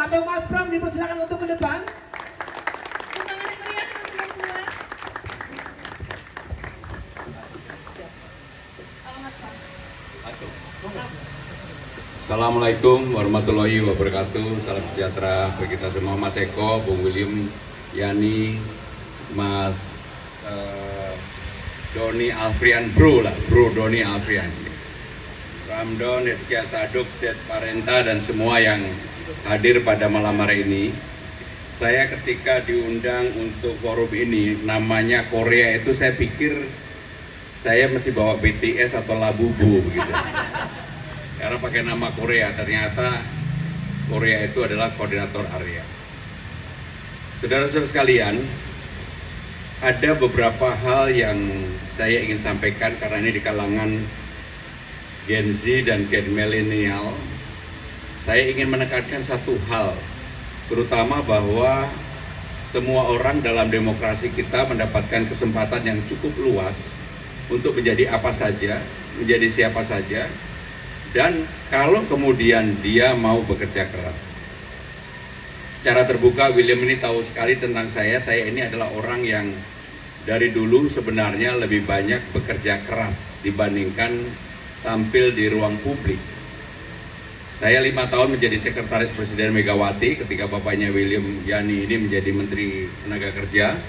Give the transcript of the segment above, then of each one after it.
atau Mas Pram dipersilakan untuk ke depan. Tangan yang meriah teman-teman semua. Halo Mas Pram. Langsung. Langsung. Assalamualaikum warahmatullahi wabarakatuh. Salam sejahtera bagi kita semua. Mas Eko, Bung William, Yani, Mas Doni Alfrian, Bro Doni Alfrian, Ramdon, Eskia Saduk, Set Parenta, dan semua yang hadir pada malam hari ini. Saya ketika diundang untuk forum ini, namanya Korea itu saya pikir saya mesti bawa BTS atau Labubu begitu. Karena pakai nama Korea, ternyata Korea itu adalah koordinator area. Saudara-saudara sekalian, ada beberapa hal yang saya ingin sampaikan karena ini di kalangan Gen Z dan Gen Millennial. Saya ingin menekankan satu hal, terutama bahwa semua orang dalam demokrasi kita mendapatkan kesempatan yang cukup luas untuk menjadi apa saja, menjadi siapa saja, dan kalau kemudian dia mau bekerja keras. Secara terbuka, William ini tahu sekali tentang saya ini adalah orang yang dari dulu sebenarnya lebih banyak bekerja keras dibandingkan tampil di ruang publik. Saya 5 tahun menjadi sekretaris Presiden Megawati ketika bapaknya William Yani ini menjadi Menteri Tenaga Kerja.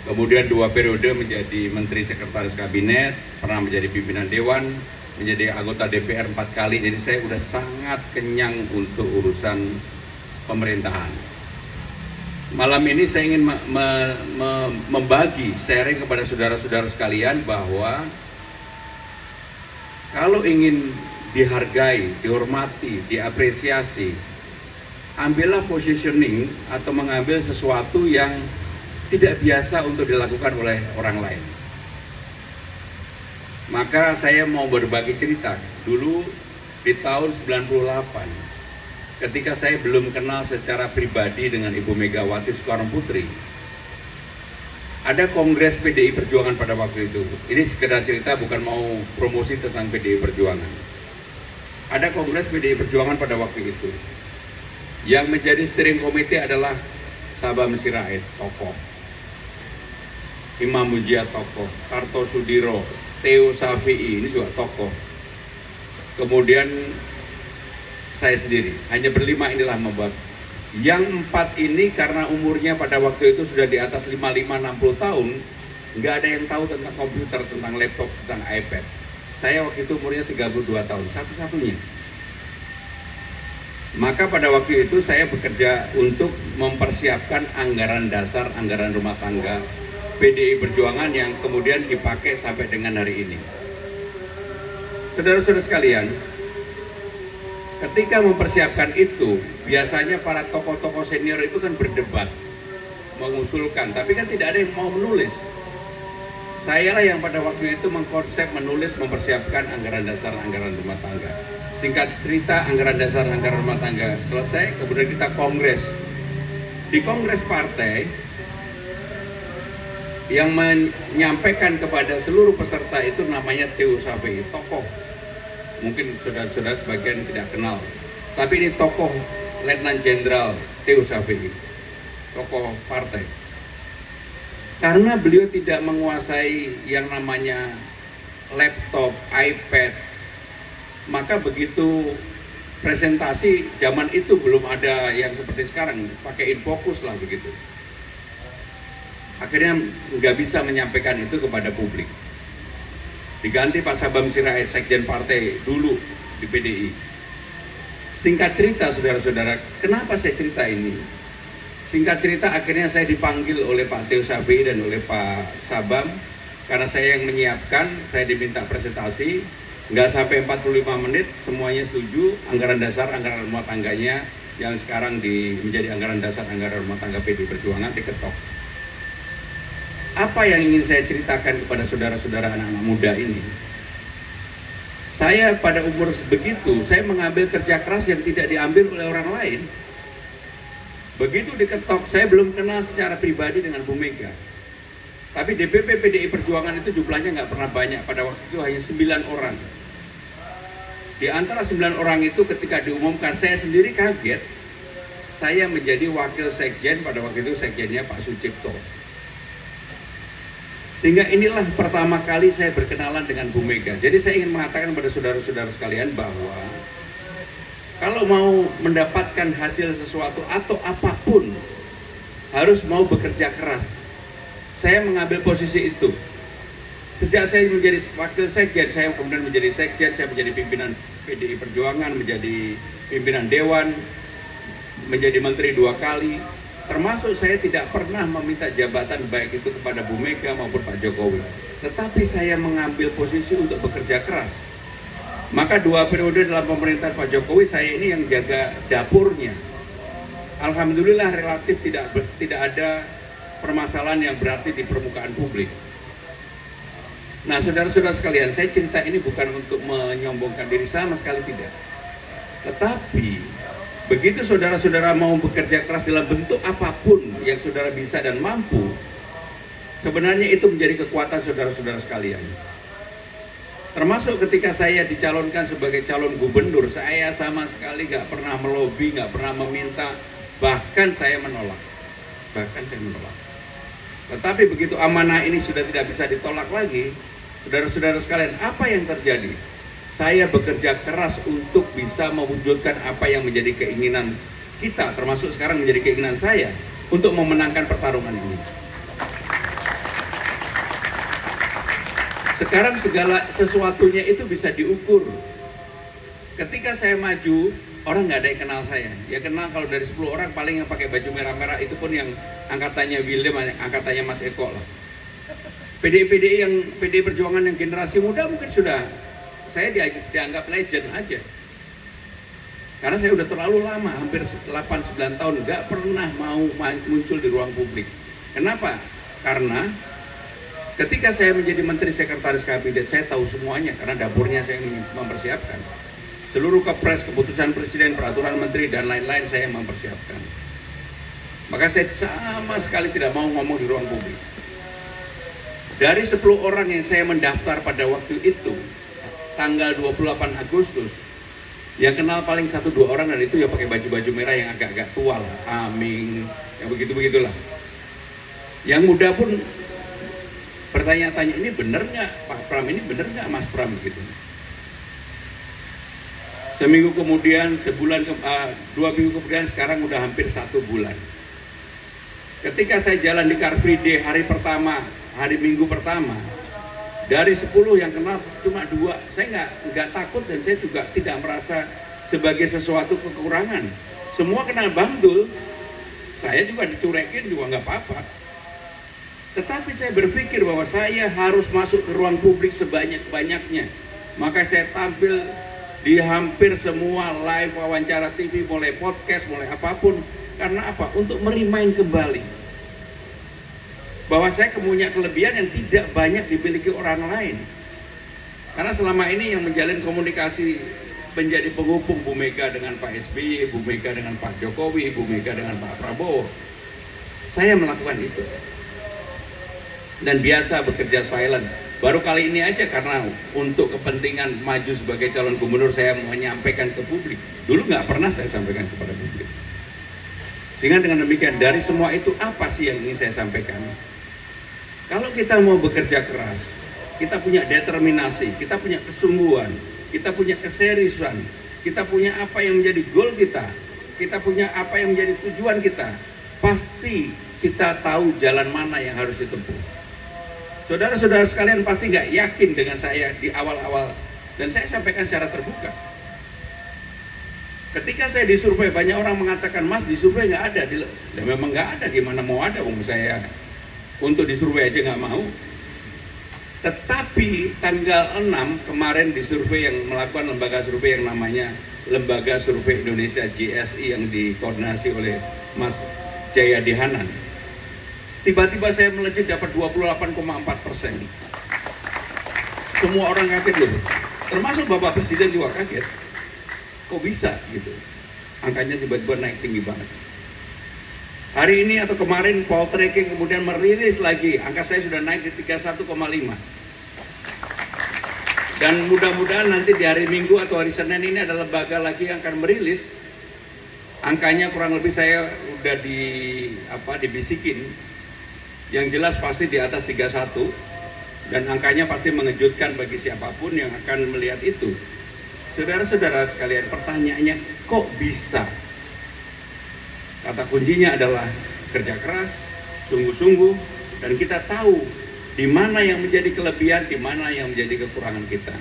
Kemudian 2 periode menjadi Menteri Sekretaris Kabinet, pernah menjadi pimpinan Dewan, menjadi anggota DPR 4 kali. Jadi saya sudah sangat kenyang untuk urusan pemerintahan. Malam ini saya ingin membagi, sharing kepada saudara-saudara sekalian bahwa kalau ingin dihargai, dihormati, diapresiasi, ambillah positioning atau mengambil sesuatu yang tidak biasa untuk dilakukan oleh orang lain. Maka saya mau berbagi cerita. Dulu di tahun 98, ketika saya belum kenal secara pribadi dengan Ibu Megawati Soekarno Putri, ada kongres PDI Perjuangan pada waktu itu. Ini sekedar cerita, bukan mau promosi tentang PDI Perjuangan. Ada kongres PDI Perjuangan pada waktu itu. Yang menjadi steering committee adalah Sabam Sirait, tokoh. Imam Mujia, tokoh. Kartosudiro, Theo Safi'i, ini juga tokoh. Kemudian saya sendiri, hanya berlima inilah membuat. Yang 4 ini karena umurnya pada waktu itu sudah di atas 55-60 tahun, nggak ada yang tahu tentang komputer, tentang laptop, tentang iPad. Saya waktu itu umurnya 32 tahun, satu-satunya. Maka pada waktu itu saya bekerja untuk mempersiapkan anggaran dasar, anggaran rumah tangga PDI Perjuangan yang kemudian dipakai sampai dengan hari ini. Saudara-saudara sekalian, ketika mempersiapkan itu, biasanya para tokoh-tokoh senior itu kan berdebat, mengusulkan, tapi kan tidak ada yang mau menulis. Sayalah yang pada waktu itu mengkonsep, menulis, mempersiapkan anggaran dasar, anggaran rumah tangga. Singkat cerita, anggaran dasar, anggaran rumah tangga selesai, kemudian kita kongres. Di kongres partai, yang menyampaikan kepada seluruh peserta itu namanya Theo Safi'i, tokoh. Mungkin saudara-saudara sebagian tidak kenal, tapi ini tokoh Letnan Jenderal Theo Safi'i, tokoh partai. Karena beliau tidak menguasai yang namanya laptop, iPad, maka begitu presentasi, zaman itu belum ada yang seperti sekarang, pakai infocus lah begitu. Akhirnya nggak bisa menyampaikan itu kepada publik. Diganti Pak Sabam Sirait, sekjen partai dulu di PDI. Singkat cerita, saudara-saudara, kenapa saya cerita ini? Singkat cerita, akhirnya saya dipanggil oleh Pak Theo Safi'i dan oleh Pak Sabam. Karena saya yang menyiapkan, saya diminta presentasi. Nggak sampai 45 menit, semuanya setuju. Anggaran dasar, anggaran rumah tangganya, yang sekarang menjadi anggaran dasar, anggaran rumah tangga PDI Perjuangan diketok. Apa yang ingin saya ceritakan kepada saudara-saudara anak-anak muda ini? Saya pada umur begitu, saya mengambil kerja keras yang tidak diambil oleh orang lain. Begitu diketok, saya belum kenal secara pribadi dengan Bu Mega. Tapi DPP PDI Perjuangan itu jumlahnya nggak pernah banyak, pada waktu itu hanya 9 orang. Di antara 9 orang itu ketika diumumkan, saya sendiri kaget. saya menjadi wakil sekjen, pada waktu itu sekjennya Pak Sucipto. Sehingga inilah pertama kali saya berkenalan dengan Bu Mega. Jadi saya ingin mengatakan kepada saudara-saudara sekalian bahwa kalau mau mendapatkan hasil sesuatu atau apapun, harus mau bekerja keras. Saya mengambil posisi itu. Sejak saya menjadi wakil sekjen, saya kemudian menjadi sekjen, saya menjadi pimpinan PDI Perjuangan, menjadi pimpinan Dewan, menjadi menteri 2 kali. Termasuk saya tidak pernah meminta jabatan baik itu kepada Bu Mega maupun Pak Jokowi. Tetapi saya mengambil posisi untuk bekerja keras. Maka 2 periode dalam pemerintahan Pak Jokowi, saya ini yang jaga dapurnya. Alhamdulillah relatif tidak ada permasalahan yang berarti di permukaan publik. Nah, saudara-saudara sekalian, saya cerita ini bukan untuk menyombongkan diri, sama sekali tidak. Tetapi begitu saudara-saudara mau bekerja keras dalam bentuk apapun yang saudara bisa dan mampu, sebenarnya itu menjadi kekuatan saudara-saudara sekalian. Termasuk ketika saya dicalonkan sebagai calon gubernur, saya sama sekali nggak pernah melobi, nggak pernah meminta, bahkan saya menolak. Tetapi begitu amanah ini sudah tidak bisa ditolak lagi, saudara-saudara sekalian, apa yang terjadi? Saya bekerja keras untuk bisa mewujudkan apa yang menjadi keinginan kita, termasuk sekarang menjadi keinginan saya, untuk memenangkan pertarungan ini. Sekarang segala sesuatunya itu bisa diukur. Ketika saya maju, orang nggak ada yang kenal saya. Ya kenal kalau dari 10 orang paling yang pakai baju merah-merah, itu pun yang angkatannya William, angkatannya Mas Eko lah. PDI Perjuangan yang generasi muda mungkin sudah, saya dianggap legend aja. Karena saya udah terlalu lama, hampir 8-9 tahun nggak pernah mau muncul di ruang publik. Kenapa? Karena ketika saya menjadi Menteri Sekretaris Kabinet, saya tahu semuanya karena dapurnya saya mempersiapkan. Seluruh kepres, keputusan presiden, peraturan menteri, dan lain-lain saya mempersiapkan. Maka saya sama sekali tidak mau ngomong di ruang publik. Dari 10 orang yang saya mendaftar pada waktu itu, tanggal 28 Agustus, yang kenal paling 1-2 orang, dan itu ya pakai baju-baju merah yang agak-agak tua lah, Aming, yang begitu-begitulah. Yang muda pun bertanya-tanya, ini bener nggak Pak Pram, ini bener nggak Mas Pram gitu. Seminggu kemudian, 2 minggu kemudian, sekarang udah hampir 1 bulan. Ketika saya jalan di Car Free Day hari pertama, hari Minggu pertama, dari 10 yang kenal cuma 2. Saya nggak takut, dan saya juga tidak merasa sebagai sesuatu kekurangan. Semua kenal Bang Dul, saya juga dicurekin juga nggak apa-apa. Tetapi saya berpikir bahwa saya harus masuk ke ruang publik sebanyak-banyaknya. Maka saya tampil di hampir semua live wawancara TV, mulai podcast, mulai apapun. Karena apa? Untuk merimain kembali bahwa saya punya kelebihan yang tidak banyak dimiliki orang lain. Karena selama ini yang menjalin komunikasi menjadi penghubung Bu Mega dengan Pak SBY, Bu Mega dengan Pak Jokowi, Bu Mega dengan Pak Prabowo, saya melakukan itu. Dan biasa bekerja silent. Baru kali ini aja karena untuk kepentingan maju sebagai calon gubernur saya menyampaikan ke publik. Dulu nggak pernah saya sampaikan kepada publik. Sehingga dengan demikian, dari semua itu apa sih yang ingin saya sampaikan? Kalau kita mau bekerja keras, kita punya determinasi, kita punya kesungguhan, kita punya keseriusan, kita punya apa yang menjadi goal kita punya apa yang menjadi tujuan kita, pasti kita tahu jalan mana yang harus ditempuh. Saudara-saudara sekalian pasti nggak yakin dengan saya di awal-awal, dan saya sampaikan secara terbuka. Ketika saya disurvei, banyak orang mengatakan, Mas disurvei nggak ada. Ya memang nggak ada, gimana mau ada, saya untuk disurvei aja nggak mau. Tetapi tanggal 6 kemarin disurvei, yang melakukan lembaga survei yang namanya Lembaga Survei Indonesia GSI yang dikoordinasi oleh Mas Jayadi Hanan. Tiba-tiba saya melejit dapat 28,4%. Semua orang kaget loh, termasuk Bapak Presiden juga kaget. Kok bisa gitu? Angkanya tiba-tiba naik tinggi banget. Hari ini atau kemarin Poltreking kemudian merilis lagi, angka saya sudah naik di 31,5. Dan mudah-mudahan nanti di hari Minggu atau hari Senin ini ada lembaga lagi yang akan merilis Angkanya kurang lebih saya udah dibisikin. Yang jelas pasti di atas 31 dan angkanya pasti mengejutkan bagi siapapun yang akan melihat itu. Saudara-saudara sekalian, pertanyaannya kok bisa? Kata kuncinya adalah kerja keras, sungguh-sungguh, dan kita tahu di mana yang menjadi kelebihan, di mana yang menjadi kekurangan kita.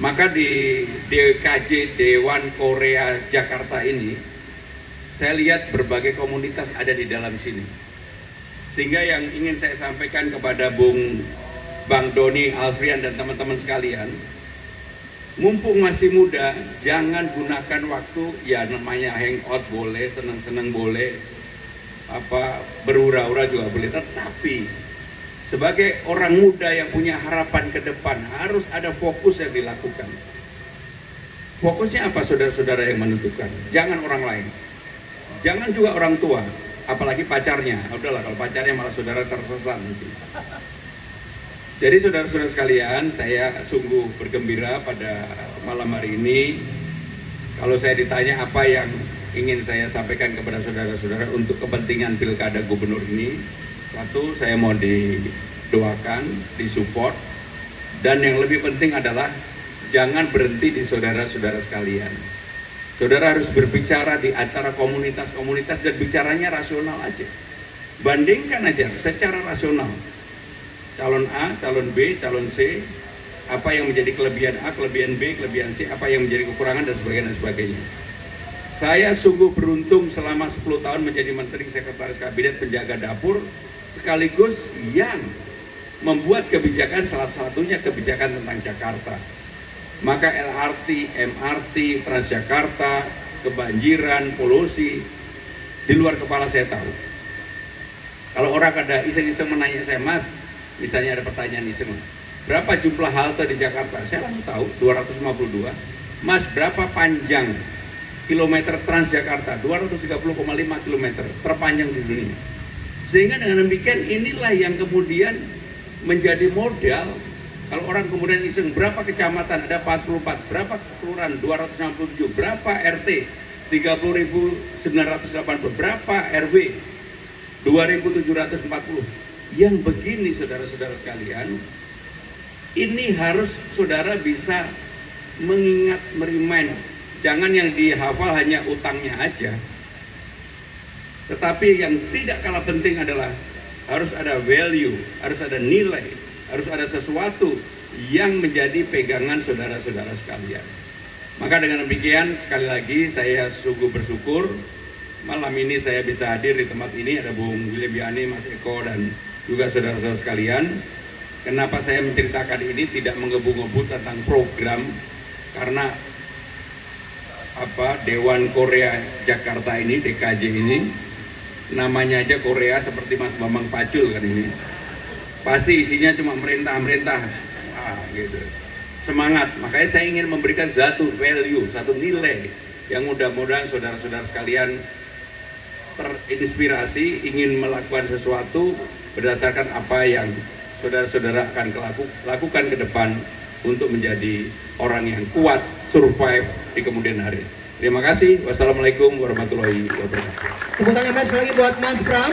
Maka di DKJ Dewan Korea Jakarta ini, saya lihat berbagai komunitas ada di dalam sini. Sehingga yang ingin saya sampaikan kepada Bang Doni, Alfrian, dan teman-teman sekalian, mumpung masih muda, jangan gunakan waktu, ya namanya hangout boleh, senang-senang boleh, berhura-hura juga boleh, tetapi sebagai orang muda yang punya harapan ke depan, harus ada fokus yang dilakukan. Fokusnya apa, saudara-saudara yang menentukan? Jangan orang lain, jangan juga orang tua, apalagi pacarnya. Udahlah, kalau pacarnya malah saudara tersesat nanti. Jadi saudara-saudara sekalian, saya sungguh bergembira pada malam hari ini. Kalau saya ditanya apa yang ingin saya sampaikan kepada saudara-saudara untuk kepentingan pilkada gubernur ini, satu, saya mau didoakan, disupport, dan yang lebih penting adalah jangan berhenti di saudara-saudara sekalian. Saudara harus berbicara di antara komunitas-komunitas dan bicaranya rasional aja. Bandingkan aja secara rasional. Calon A, calon B, calon C, apa yang menjadi kelebihan A, kelebihan B, kelebihan C, apa yang menjadi kekurangan, dan sebagainya, dan sebagainya. Saya sungguh beruntung selama 10 tahun menjadi Menteri Sekretaris Kabinet Penjaga Dapur, sekaligus yang membuat kebijakan, salah satunya kebijakan tentang Jakarta. Maka LRT, MRT, Transjakarta, kebanjiran, polusi, di luar kepala saya tahu. Kalau orang ada iseng-iseng menanya saya, Mas, misalnya ada pertanyaan iseng, berapa jumlah halte di Jakarta? Saya langsung tahu, 252. Mas, berapa panjang kilometer Transjakarta? 230,5 km, terpanjang di dunia. Sehingga dengan demikian inilah yang kemudian menjadi modal. Kalau orang kemudian iseng, berapa kecamatan? Ada 44, berapa kelurahan? 267, berapa RT? 30.980, berapa RW? 2.740. Yang begini, saudara-saudara sekalian, ini harus saudara bisa mengingat, merimain. Jangan yang dihafal hanya utangnya aja. Tetapi yang tidak kalah penting adalah harus ada value, harus ada nilai, harus ada sesuatu yang menjadi pegangan saudara-saudara sekalian. Maka dengan demikian, sekali lagi saya sungguh bersyukur malam ini saya bisa hadir di tempat ini. Ada Bung William Yani, Mas Eko, dan juga saudara-saudara sekalian. Kenapa saya menceritakan ini tidak menggebu-gebu tentang program, karena Dewan Korea Jakarta ini, DKJ ini, namanya aja Korea, seperti Mas Bambang Pacul kan ini. Pasti isinya cuma merintah-merintah, gitu. Semangat. Makanya saya ingin memberikan satu value, satu nilai yang mudah-mudahan saudara-saudara sekalian terinspirasi, ingin melakukan sesuatu berdasarkan apa yang saudara-saudara akan lakukan ke depan untuk menjadi orang yang kuat, survive di kemudian hari. Terima kasih. Wassalamualaikum warahmatullahi wabarakatuh. Tepuk tangan sekali lagi buat Mas Pram.